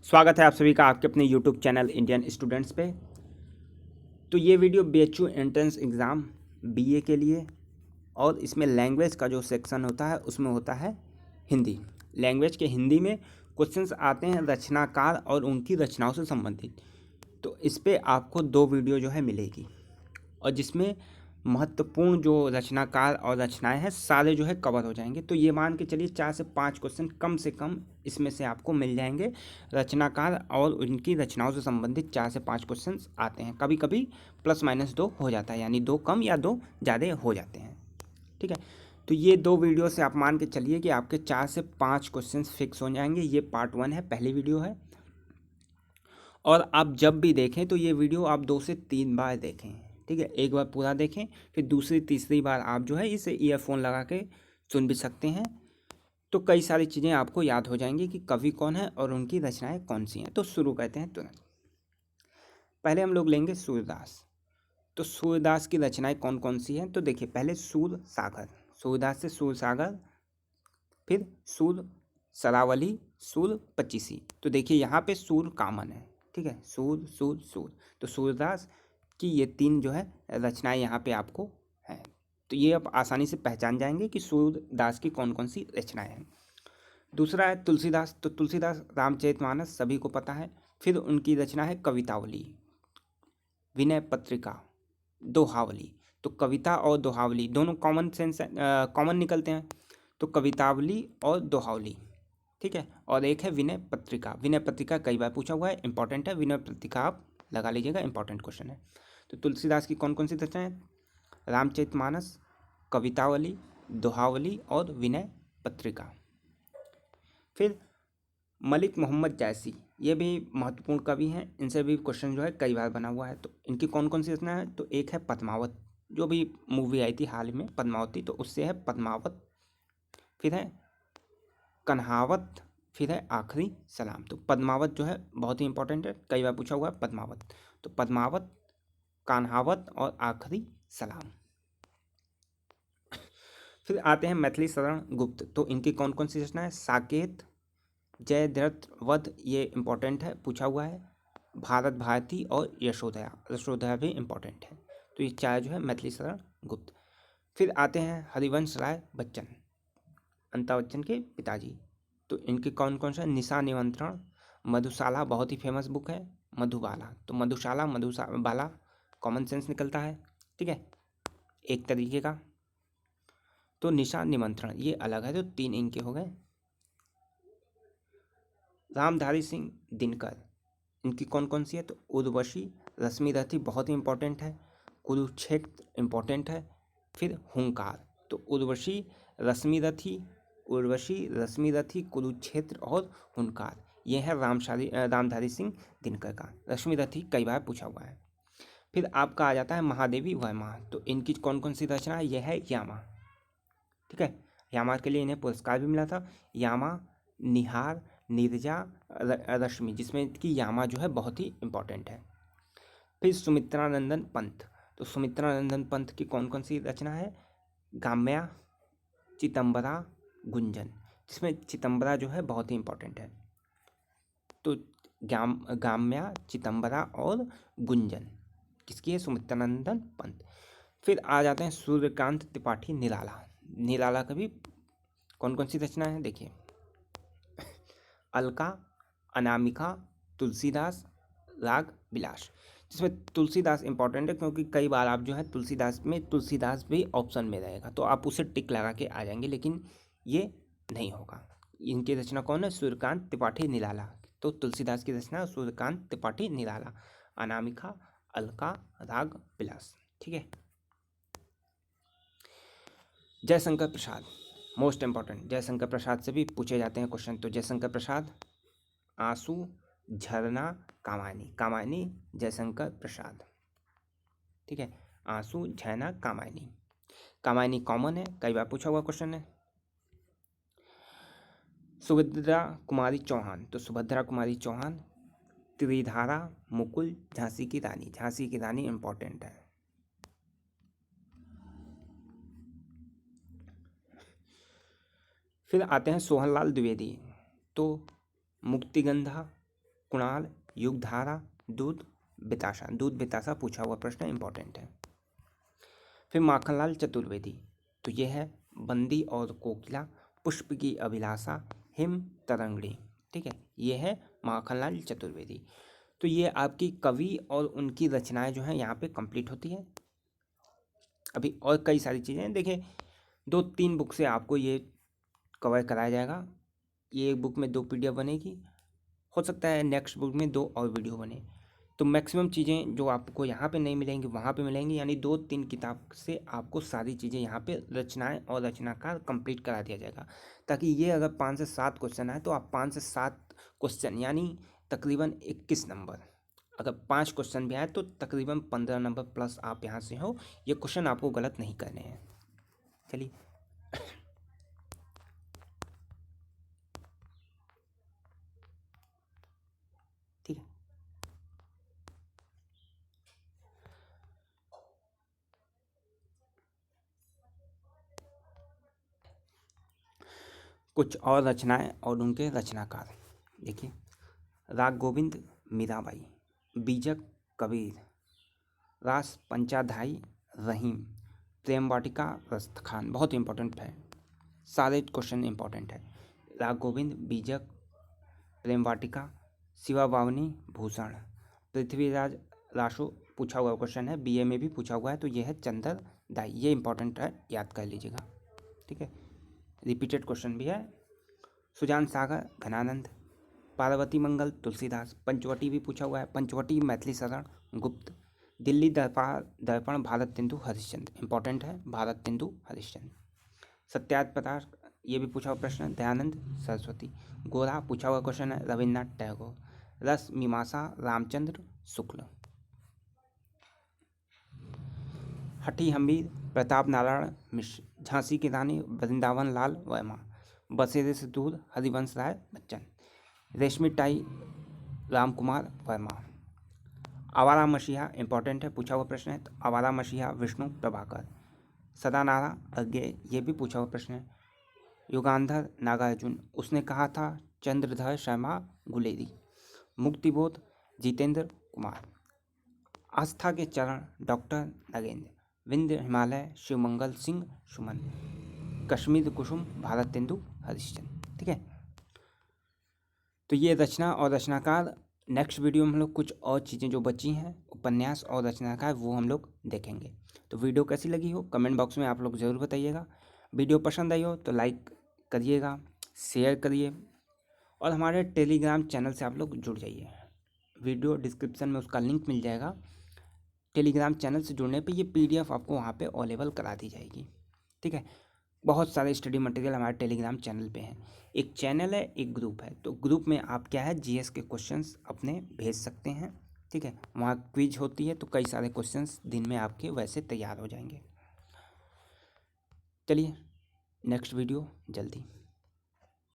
स्वागत है आप सभी का आपके अपने यूट्यूब चैनल इंडियन स्टूडेंट्स पे। तो ये video BHU entrance exam BA के लिए, और इसमें लैंग्वेज का जो सेक्शन होता है उसमें होता है हिंदी। लैंग्वेज के हिंदी में क्वेश्चंस आते हैं रचनाकार और उनकी रचनाओं से संबंधित। तो इस पे आपको 2 वीडियो जो है मिलेगी, और जिसमें महत्वपूर्ण जो रचनाकार और रचनाएं हैं सारे जो है कवर हो जाएंगे। तो ये मान के चलिए 4 से 5 क्वेश्चन कम से कम इसमें से आपको मिल जाएंगे। रचनाकार और उनकी रचनाओं से संबंधित 4 से 5 क्वेश्चन आते हैं, कभी कभी +- 2 हो जाता है, यानी 2 कम या 2 ज़्यादा हो जाते हैं। ठीक है, तो ये 2 वीडियो से आप मान के चलिए कि आपके 4 से 5 क्वेश्चन फिक्स हो जाएंगे। ये पार्ट 1 है, पहली वीडियो है। और आप जब भी देखें तो ये वीडियो आप 2 से 3 बार देखें। ठीक है, एक बार पूरा देखें, फिर दूसरी तीसरी बार आप जो है इसे ईयरफोन लगा के सुन भी सकते हैं। तो कई सारी चीज़ें आपको याद हो जाएंगी कि कवि कौन है और उनकी रचनाएं कौन सी हैं। तो शुरू करते हैं तुरंत। पहले हम लोग लेंगे सूरदास। तो सूरदास की रचनाएं कौन कौन सी हैं? तो देखिए, पहले सूर सागर, सूरदास से सूर सागर, फिर सूर सरावली, सूर पचीसी। तो देखिए यहाँ पे सूर कामन है। ठीक है, सूर सूर सूर। तो सूरदास की ये 3 जो है रचनाएं यहाँ पे आपको हैं। तो ये आप आसानी से पहचान जाएंगे कि सूरदास की कौन कौन सी रचनाएं हैं। दूसरा है तुलसीदास। तो तुलसीदास रामचरितमानस सभी को पता है। फिर उनकी रचना है कवितावली, विनय पत्रिका, दोहावली। तो कविता और दोहावली दोनों कॉमन निकलते हैं। तो कवितावली और दोहावली, ठीक है। और एक है विनय पत्रिका। विनय पत्रिका कई बार पूछा हुआ है, इंपॉर्टेंट है। विनय पत्रिका आप लगा लीजिएगा, इंपॉर्टेंट क्वेश्चन है। तो तुलसीदास की कौन कौन सी रचनाएं? रामचरितमानस, कवितावली, दोहावली और विनय पत्रिका। फिर मलिक मोहम्मद जैसी, ये भी महत्वपूर्ण कवि हैं। इनसे भी क्वेश्चन जो है कई बार बना हुआ है। तो इनकी कौन कौन सी रचना है? तो एक है पद्मावत, जो भी मूवी आई थी हाल में पद्मावती, तो उससे है पद्मावत। फिर है कन्हावत, फिर है आखिरी सलाम। तो पद्मावत जो है बहुत ही इंपॉर्टेंट है, कई बार पूछा हुआ है पद्मावत। तो पद्मावत, कान्हावत और आखिरी सलाम। फिर आते हैं मैथिली शरण गुप्त। तो इनकी कौन कौन सी रचना है? साकेत, जयद्रथ वध, ये इंपॉर्टेंट है, पूछा हुआ है। भारत भारती और यशोधरा, यशोधरा भी इंपॉर्टेंट है। तो ये 4 जो है मैथिली शरण गुप्त। फिर आते हैं हरिवंश राय बच्चन, अमिताभ बच्चन के पिताजी। तो इनके कौन कौन सा? निशा निमंत्रण, मधुशाला बहुत ही फेमस बुक है, मधुबाला। तो मधुशाला मधुबाला कॉमन सेंस निकलता है, ठीक है, एक तरीके का। तो निशा निमंत्रण ये अलग है। तो 3 इनके हो गए। रामधारी सिंह दिनकर, इनकी कौन कौन सी है? तो उर्वशी, रश्मिरथी बहुत ही इंपॉर्टेंट है, कुरुक्षेत्र इंपॉर्टेंट है, फिर हुंकार। तो रश्मिरथी उर्वशी, रश्मिरथी, कुरुक्षेत्र और हुंकार, ये है रामधारी सिंह दिनकर का। रश्मिरथी कई बार पूछा हुआ है। फिर आपका आ जाता है महादेवी वर्मा। तो इनकी कौन कौन सी रचना है? यह है यामा, ठीक है। यामा के लिए इन्हें पुरस्कार भी मिला था। यामा, निहार, नीरजा, रश्मि, जिसमें कि यामा जो है बहुत ही इंपॉर्टेंट है। फिर सुमित्रानंदन पंत। तो सुमित्रानंदन पंत की कौन कौन सी रचना है? गाम्या, चितंबरा, गुंजन, जिसमें चितंबरा जो है बहुत ही इंपॉर्टेंट है। तो गाम्या, चितंबरा और गुंजन किसकी है? सुमित्रानंदन पंत। फिर आ जाते हैं सूर्यकांत त्रिपाठी निराला। निराला का भी कौन कौन सी रचना है? देखिए, अलका, अनामिका, तुलसीदास, राग विलास, जिसमें तुलसीदास इंपॉर्टेंट है क्योंकि कई बार आप जो है तुलसीदास में तुलसीदास भी ऑप्शन में रहेगा, तो आप उसे टिक लगा के आ जाएंगे, लेकिन ये नहीं होगा। इनकी रचना कौन है? सूर्यकांत त्रिपाठी निराला। तो तुलसीदास की रचना सूर्यकांत त्रिपाठी निराला, अनामिका, अलका, राग विलास, ठीक है। जयशंकर प्रसाद मोस्ट इंपॉर्टेंट, जयशंकर प्रसाद से भी पूछे जाते हैं क्वेश्चन। तो जयशंकर प्रसाद, आंसू, झरना, कामायनी। कामायनी जयशंकर प्रसाद, ठीक है। आंसू, झरना, कामायनी। कामायनी कॉमन है, कई बार पूछा हुआ क्वेश्चन है। सुभद्रा कुमारी चौहान। तो सुभद्रा कुमारी चौहान, त्रिधारा, मुकुल, झांसी की रानी। झांसी की रानी इंपॉर्टेंट है। फिर आते हैं सोहनलाल द्विवेदी। तो मुक्तिगंधा, कुणाल, युगधारा, दूध बिताशा। दूध बिताशा पूछा हुआ प्रश्न इंपॉर्टेंट है। फिर माखनलाल चतुर्वेदी, तो ये है बंदी और कोकिला, पुष्प की अभिलाषा, हिम तरंगड़ी। ठीक है, ये है माखनलाल चतुर्वेदी। तो ये आपकी कवि और उनकी रचनाएं जो हैं यहाँ पे कंप्लीट होती है। अभी और कई सारी चीज़ें देखिए, 2-3 बुक से आपको ये कवर कराया जाएगा। ये एक बुक में 2 PDF बनेगी, हो सकता है नेक्स्ट बुक में 2 और वीडियो बने। तो मैक्सिमम चीज़ें जो आपको यहाँ पे नहीं मिलेंगी वहाँ पे मिलेंगी, यानी 2-3 किताब से आपको सारी चीज़ें यहाँ पे रचनाएं और रचनाकार कंप्लीट करा दिया जाएगा, ताकि ये अगर 5 से 7 क्वेश्चन आए तो आप 5 से 7 क्वेश्चन यानी तकरीबन 21 नंबर, अगर 5 क्वेश्चन भी आए तो तकरीबन 15 नंबर प्लस आप यहाँ से हो। ये क्वेश्चन आपको गलत नहीं करने हैं। चलिए ठीक है। कुछ और रचनाएं और उनके रचनाकार देखिए, राग गोविंद मीराबाई, बीजक कबीर, रास पंचाध्यायी रहीम, प्रेम वाटिका रस्तखान। बहुत इंपॉर्टेंट है, सारे क्वेश्चन इंपॉर्टेंट है। राग गोविंद, बीजक, प्रेम वाटिका, शिवा बावनी, भूषण, पृथ्वीराज रासो पूछा हुआ क्वेश्चन है, BA में भी पूछा हुआ है। तो ये है चंदर दाई, ये इंपॉर्टेंट है, याद कर लीजिएगा। ठीक है, रिपीटेड क्वेश्चन भी है। सुजान सागर घनानंद, पार्वती मंगल तुलसीदास, पंचवटी भी पूछा हुआ है, पंचवटी मैथिली शरण गुप्त, दिल्ली दर्पण भारत तेंदु हरिश्चंद्र, इंपॉर्टेंट है भारत तेंदु हरिश्चंद्र, सत्यार्थ पदार्थ ये भी पूछा हुआ प्रश्न दयानंद सरस्वती, गोरा पूछा हुआ क्वेश्चन है रविन्द्रनाथ टैगोर, रस मीमांसा रामचंद्र शुक्ल, हठी हमीर प्रताप नारायण मिश्र, झांसी की रानी वृंदावन लाल वर्मा, बसेरे से दूर हरिवंश राय बच्चन, रेशमी टाई राम कुमार वर्मा, आवारा मसीहा इंपॉर्टेंट है, पूछा हुआ प्रश्न है। तो आवारा मसीहा विष्णु प्रभाकर, सदानारा अज्ञे ये भी पूछा हुआ प्रश्न है। युगांधर नागार्जुन, उसने कहा था चंद्रधर शर्मा गुलेरी, मुक्तिबोध जितेंद्र कुमार, आस्था के चरण डॉक्टर नगेंद्र, विंध्य हिमालय शिवमंगल सिंह सुमन, कश्मीर कुसुम भारत तेंदु हरिश्चंद्र। ठीक है, तो ये रचना और रचनाकार, नेक्स्ट वीडियो में हम लोग कुछ और चीज़ें जो बची हैं उपन्यास और रचनाकार वो हम लोग देखेंगे। तो वीडियो कैसी लगी हो कमेंट बॉक्स में आप लोग ज़रूर बताइएगा। वीडियो पसंद आई हो तो लाइक करिएगा, शेयर करिए और हमारे टेलीग्राम चैनल से आप लोग जुड़ जाइए। वीडियो डिस्क्रिप्शन में उसका लिंक मिल जाएगा। टेलीग्राम चैनल से जुड़ने पे ये PDF आपको वहाँ पे अवेलेबल करा दी जाएगी। ठीक है, बहुत सारे स्टडी मटेरियल हमारे टेलीग्राम चैनल पे हैं। एक चैनल है, एक ग्रुप है। तो ग्रुप में आप क्या है GS के क्वेश्चंस अपने भेज सकते हैं। ठीक है, वहाँ क्विज होती है तो कई सारे क्वेश्चंस दिन में आपके वैसे तैयार हो जाएंगे। चलिए नेक्स्ट वीडियो जल्दी।